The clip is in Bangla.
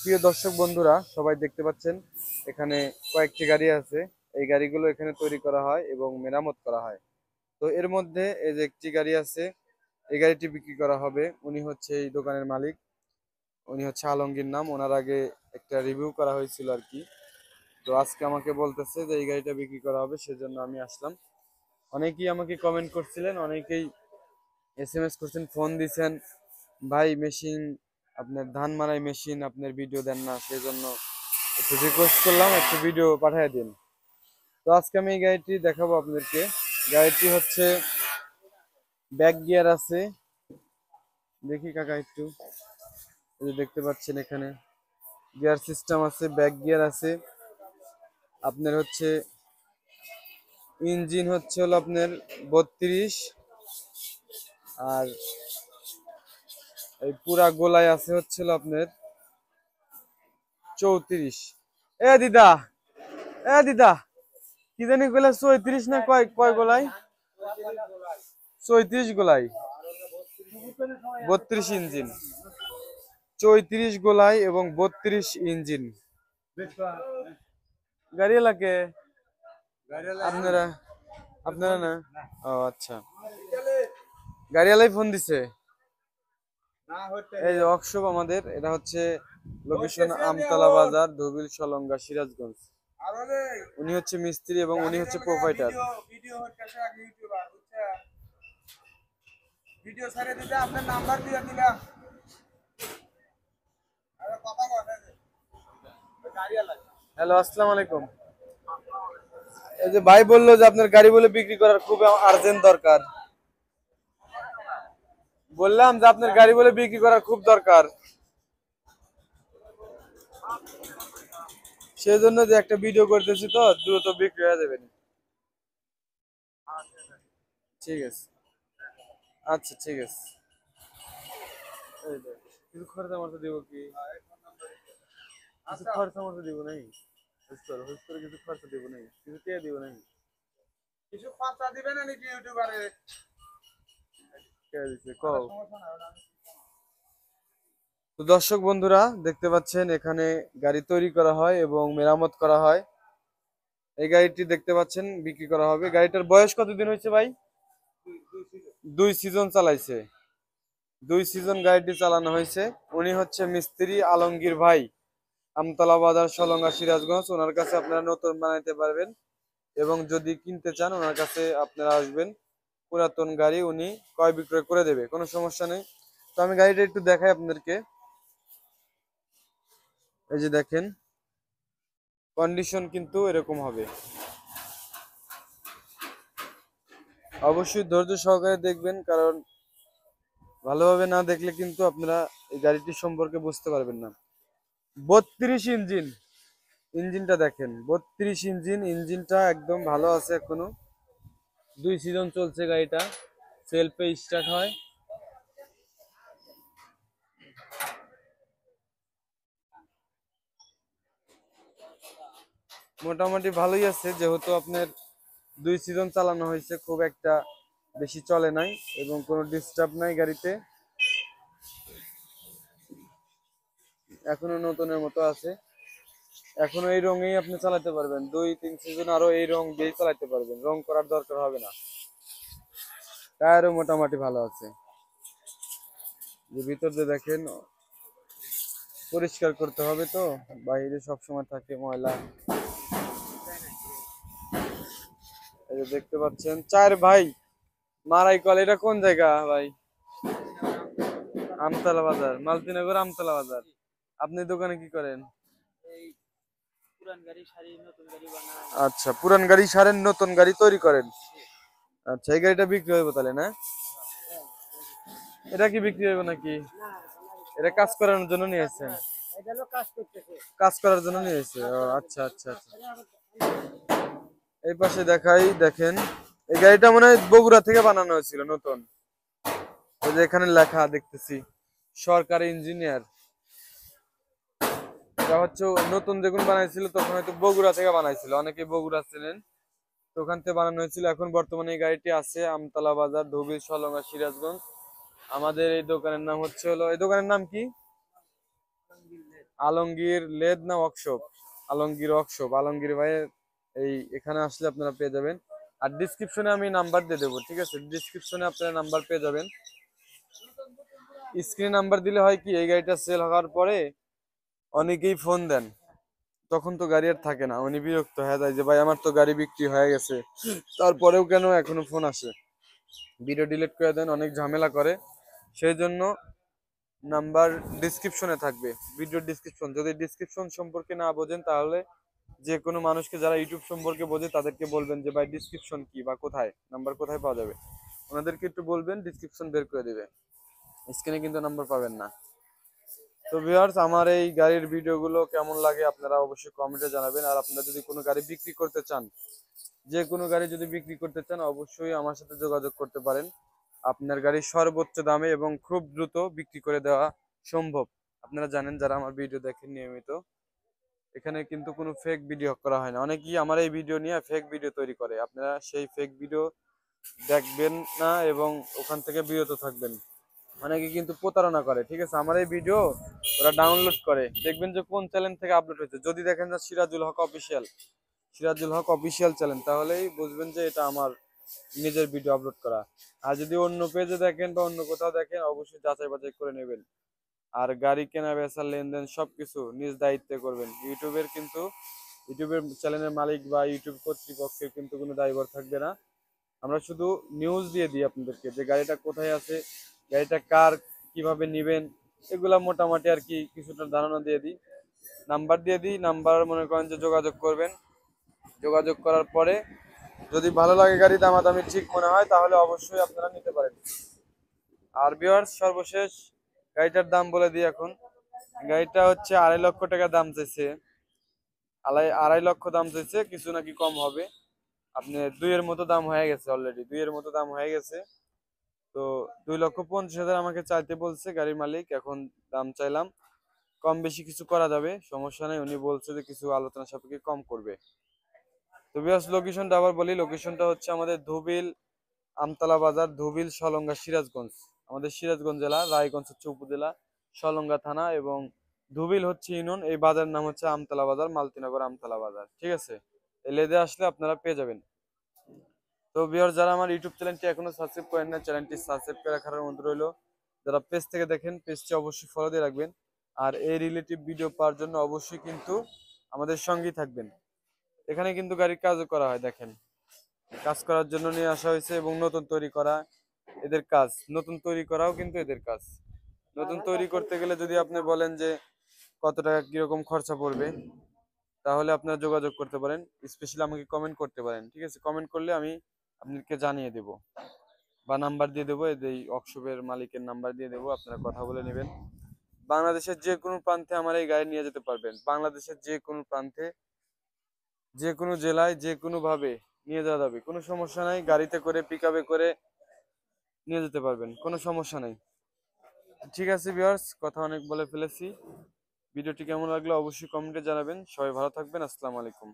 প্রিয় দর্শক বন্ধুরা, সবাই দেখতে পাচ্ছেন এখানে কয়েকটি গাড়ি আছে। এই গাড়িগুলো এখানে তৈরি করা হয় এবং মেরামত করা হয়। তো এর মধ্যে এই যে একটি গাড়ি আছে, এই গাড়িটি বিক্রি করা হবে। উনি হচ্ছে এই দোকানের মালিক, উনি হচ্ছে আলমগীর নাম। ওনার আগে একটা রিভিউ করা হয়েছিল আর কি। তো আজকে আমাকে বলতেছে যে এই গাড়িটা বিক্রি করা হবে, সেজন্য আমি আসলাম। অনেকেই আমাকে কমেন্ট করছিলেন, অনেকেই এসএমএস করছেন, ফোন দিছেন, ভাই মেশিন, আপনার ধান মারাই মেশিন আপনার ভিডিও দেন না, সেজন্য একটু রিকোয়েস্ট করলাম একটু ভিডিও পাঠিয়ে দিন। তো আজকে আমি এই গাড়িটি দেখাবো আপনাদেরকে। গাড়িটি হচ্ছে ব্যাক গিয়ার আছে, দেখি কাকা একটু, এই যে দেখতে পাচ্ছেন এখানে গিয়ার সিস্টেম আছে, ব্যাক গিয়ার আছে। আপনার হচ্ছে ইঞ্জিন হচ্ছে হলো আপনার 32, আর এই পুরা গোলায় আছে হচ্ছে হলো আপনার 34। এ দিদা, এ দিদা, কি জানি কইলা 34 না কয় কয় গোলাই? 34 গোলাই, 32 ইঞ্জিন, 34 গোলাই এবং 32 ইঞ্জিন। গাড়ি লাগে আপনারা, আপনারা না? ও আচ্ছা, গাড়িওয়ালাই ফোন দিছে। এই যে ওয়ার্কশপ আমাদের, এটা হচ্ছে লোকেশন আমতলা বাজার, ধুবিল, সলঙ্গা, সিরাজগঞ্জ। উনি হচ্ছে মিস্ত্রি এবং উনি হচ্ছে প্রোপাইটার। ভিডিও ছেড়ে দিতে আপনার নাম্বার দিয়ে দিলাম। হ্যালো, আসসালামু আলাইকুম। এই যে ভাই বললো যে আপনার গাড়ি বলে বিক্রি করার খুব আর্জেন্ট দরকার। বললাম যে আপনার গাড়ি বলে বিক্রি করার খুব দরকার, সেই জন্য যে একটা ভিডিও করতেছি, তো দ্রুত বিক্রি হয়ে যাবেন। ঠিক আছে, আচ্ছা ঠিক আছে। এই যে, কিছু খরচ আমার তো দিব কি? কিছু খরচ আমার তো দিব নাই। হুস করে কিছু খরচ দিব নাই, কিছু টিয়া দিব নাই। কিছু খরচা দিবে না নাকি ইউটিউবারে? কে দিছে কও? তো দর্শক বন্ধুরা, দেখতে পাচ্ছেন এখানে গাড়ি তৈরি করা হয় এবং মেরামত করা হয়। এই গাড়িটি দেখতে পাচ্ছেন বিক্রি করা হবে। গাড়িটার বয়স কতদিন হয়েছে ভাই? 2 সিজন চালাইছে, 2 সিজন গাড়িটি চালানো হয়েছে। উনি হচ্ছে মিস্ত্রি আলমগীর ভাই, আমতলা বাজার, সলঙ্গা, সিরাজগঞ্জ। ওনার কাছে আপনারা নতুন বানাইতে পারবেন এবং যদি কিনতে চান ওনার কাছে আপনারা আসবেন। পুরাতন গাড়ি উনি ক্রয় বিক্রয় করে দেবে, কোনো সমস্যা নেই। তো আমি গাড়িটা একটু দেখাই আপনাদেরকে। এই যে দেখেন, কন্ডিশন কিন্তু এরকম হবে। অবশ্যই ধৈর্য সহকারে দেখবেন, কারণ ভালোভাবে না দেখলে কিন্তু আপনারা এই গাড়িটির সম্পর্কে বুঝতে পারবেন না। 32 ইঞ্জিন, ইঞ্জিনটা দেখেন, 32 ইঞ্জিন, ইঞ্জিনটা একদম ভালো আছে এখনো। 2 সিজন চলছে গাড়িটা, সেলফে স্টার্ট হয়। মোটামুটি ভালোই আছে, যেহেতু আপনার 2 সিজন চালানো হয়েছে, খুব একটা বেশি চলে নাই এবং কোনো ডিস্টার্ব নাই গাড়িতে, এখনো নতুনের মতো আছে। এখনো এই রঙেই আপনি চালাতে পারবেন, 2-3 সিজন আরো এই রং দিয়েই চালাতে পারবেন, রং করার দরকার হবে না। টায়ারও মোটামুটি ভালো আছে। যে ভিতর দিয়ে দেখেন, পরিষ্কার করতে হবে তো, বাইরে সবসময় থাকে ময়লা। এই যে দেখতে পাচ্ছেন চার ভাই মারাই কল। এটা কোন জায়গা ভাই? আমতলা বাজার, মালতীনগর আমতলা বাজার। আপনি দোকানে কি করেন? আচ্ছা, পুরান গাড়ি সারেন, নতুন গাড়ি তৈরি করেন। আচ্ছা, এই গাড়িটা বিক্রি হইব তাহলে না? এটা কি বিক্রি হইব নাকি? এটা কাজ করার জন্য নিয়ে এসেছেন? কাজ করার জন্য নিয়ে এসেছে। ও আচ্ছা আচ্ছা আচ্ছা। এই পাশে দেখাই, দেখেন এই গাড়িটা মনে হয় বগুড়া থেকে বানানো হয়েছিল নতুন। এই যে এখানে লেখা দেখতেছি সরকারি ইঞ্জিনিয়ার। এটা হচ্ছে নতুন যখন বানাইছিল তখন হয়তো বগুড়া থেকে বানাইছিল, অনেকে বগুড়া ছিলেন, তো ওখান থেকে বানানো হয়েছিল। এখন বর্তমানে এই গাড়িটি আছে আমতলা বাজার, ধুবিল, সলঙ্গা, সিরাজগঞ্জ। আমাদের এই দোকানের নাম হচ্ছে হলো, এই দোকানের নাম কি? আলমগীর লেদ না ওয়ার্কশপ, আলমগীর ওয়ার্কশপ, আলমগীর ভাইয়ের এই এখানে আসলে আপনারা পেয়ে যাবেন। আর ডিসক্রিপশনে আমি নাম্বার দিয়ে দেবো, ঠিক আছে? ডিসক্রিপশনে আপনারা নাম্বার পেয়ে যাবেন। স্ক্রিনে নাম্বার দিলে হয় কি, এই গাড়িটা সেল হওয়ার পরে অনেকেই ফোন দেন, তখন তো গাড়ি আর থাকে না, উনি বিরক্ত হয়ে যায় যে ভাই আমার তো গাড়ি বিক্রি হয়ে গেছে, তারপরেও কেন এখনো ফোন আসে, ভিডিও ডিলিট করে দেন, অনেক ঝামেলা করে। সেই জন্য নাম্বার ডিসক্রিপশনে থাকবে, ভিডিও ডিসক্রিপশন। যদি ডিসক্রিপশন সম্পর্কে না বোঝেন তাহলে যে কোনো মানুষকে যারা ইউটিউব সম্পর্কে বোঝে তাদেরকে বলবেন যে ভাই ডিসক্রিপশন কি বা কোথায় নাম্বার কোথায় পাওয়া যাবে, ওনাদেরকে একটু বলবেন, ডিসক্রিপশন বের করে দিবে, স্ক্রিনে কিন্তু নাম্বার পাবেন না। তো ভিউয়ার্স, আমার এই গাড়ির ভিডিওগুলো কেমন লাগে আপনারা অবশ্যই কমেন্টে জানাবেন। আর আপনারা যদি কোনো গাড়ি বিক্রি করতে চান, যে কোনো গাড়ি যদি বিক্রি করতে চান, অবশ্যই আমার সাথে যোগাযোগ করতে পারেন। আপনার গাড়ি সর্বোচ্চ দামে এবং খুব দ্রুত বিক্রি করে দেওয়া সম্ভব। আপনারা জানেন যারা আমার ভিডিও দেখেন নিয়মিত, এখানে কিন্তু কোনো ফেক ভিডিও করা হয় না। অনেকেই আমার এই ভিডিও নিয়ে ফেক ভিডিও তৈরি করে, আপনারা সেই ফেক ভিডিও দেখবেন না এবং ওখান থেকে বিরত থাকবেন। অনেকে কিন্তু প্রতারণা করে, ঠিক আছে? আমার এই ভিডিও ওরা ডাউনলোড করে, দেখবেন যে কোন চ্যানেল থেকে আপলোড হয়েছে। যদি দেখেন যে সিরাজুল হক অফিসিয়াল, সিরাজুল হক অফিসিয়াল চ্যানেল, তাহলেই বুঝবেন যে এটা আমার নিজের ভিডিও আপলোড করা। আর যদি অন্য পেজে দেখেন বা অন্য কোথাও দেখেন, অবশ্যই যাচাই বাছাই করে নেবেন। আর গাড়ি কেনা বেচা লেনদেন সবকিছু নিজ দায়িত্বে করবেন। ইউটিউবের চ্যানেলের মালিক বা ইউটিউব কর্তৃপক্ষের কিন্তু কোনো দায়ভার থাকবে না। আমরা শুধু নিউজ দিয়ে দিই আপনাদেরকে যে গাড়িটা কোথায় আছে, গাড়িটা কার, কিভাবে নিবেন, এগুলা মোটামুটি আর কি কিছুটা ধারণা দিয়ে দিই। নাম্বার দিয়ে দিই, নাম্বার মনে করেন যে যোগাযোগ করবেন। যোগাযোগ করার পরে যদি ভালো লাগে, গাড়ি দামাদামি ঠিক মনে হয়, তাহলে অবশ্যই আপনারা নিতে পারেন। আর ভিউয়ার্স, সর্বশেষ গাড়িটার দাম বলে দিই এখন। গাড়িটা হচ্ছে 2.5 লক্ষ টাকা দাম চাইছে, 2.5 লক্ষ দাম চাইছে, কিছু নাকি কম হবে। আপনি 2-এর মতো দাম হয়ে গেছে, অলরেডি 2-এর মতো দাম হয়ে গেছে। তো 2,50,000 আমাকে চাইতে বলছে গাড়ির মালিক, এখন দাম চাইলাম, কম বেশি কিছু করা যাবে, সমস্যা নেই। উনি বলছে যে কিছু আলোচনা সাপেক্ষে কম করবে। তো ভিউয়ার্স, লোকেশনটা আবার বলি, লোকেশনটা হচ্ছে আমাদের ধুবিল আমতলা বাজার, ধুবিল সলঙ্গা সিরাজগঞ্জ। আমাদের সিরাজগঞ্জ জেলা, রায়গঞ্জ হচ্ছে উপজেলা, সলঙ্গা থানা এবং ধুবিল হচ্ছে ইউনিয়ন। এই বাজার নাম হচ্ছে আমতলা বাজার, মালতীনগর আমতলা বাজার, ঠিক আছে? এই লেদে আসলে আপনারা পেয়ে যাবেন। তো ভিউয়ার, যারা আমার ইউটিউব চ্যানেলটি এখনো সাবস্ক্রাইব করেন না, চ্যানেলটি সাবস্ক্রাইব করে রাখার অনুরোধ রইলো। যারা পেজ থেকে দেখেন, পেজটি অবশ্যই ফলো দিয়ে রাখবেন। আর এই রিলেটিভ ভিডিও পাওয়ার জন্য অবশ্যই কিন্তু আমাদের সঙ্গেই থাকবেন। এখানে কিন্তু গাড়ির কাজও করা হয়, দেখেন কাজ করার জন্য নিয়ে আসা হয়েছে এবং নতুন তৈরি করা এদের কাজ, নতুন তৈরি করাও কিন্তু এদের কাজ। নতুন তৈরি করতে গেলে যদি আপনি বলেন যে কত টাকা কিরকম খরচা পড়বে, তাহলে আপনারা যোগাযোগ করতে পারেন, স্পেশালি আমাকে কমেন্ট করতে পারেন, ঠিক আছে? কমেন্ট করলে আমি আপনাদেরকে জানিয়ে দেব বা নাম্বার দিয়ে দেবো, এই ওয়ার্কশপের মালিকের নাম্বার দিয়ে দেবো, আপনারা কথা বলে নেবেন। বাংলাদেশের যে কোনো প্রান্তে আমার এই গাড়ি নিয়ে যেতে পারবেন, বাংলাদেশের যে কোনো প্রান্তে, যে কোনো জেলায়, যে কোনো ভাবে নিয়ে যাওয়া যাবে, কোনো সমস্যা নাই। গাড়িতে করে, পিকআপে করে নিয়ে যেতে পারবেন, কোনো সমস্যা নাই। ঠিক আছে ভিউয়ার্স, কথা অনেক বলে ফেলেছি। ভিডিওটি কেমন লাগলো অবশ্যই কমেন্টে জানাবেন। সবাই ভালো থাকবেন, আসসালামু আলাইকুম।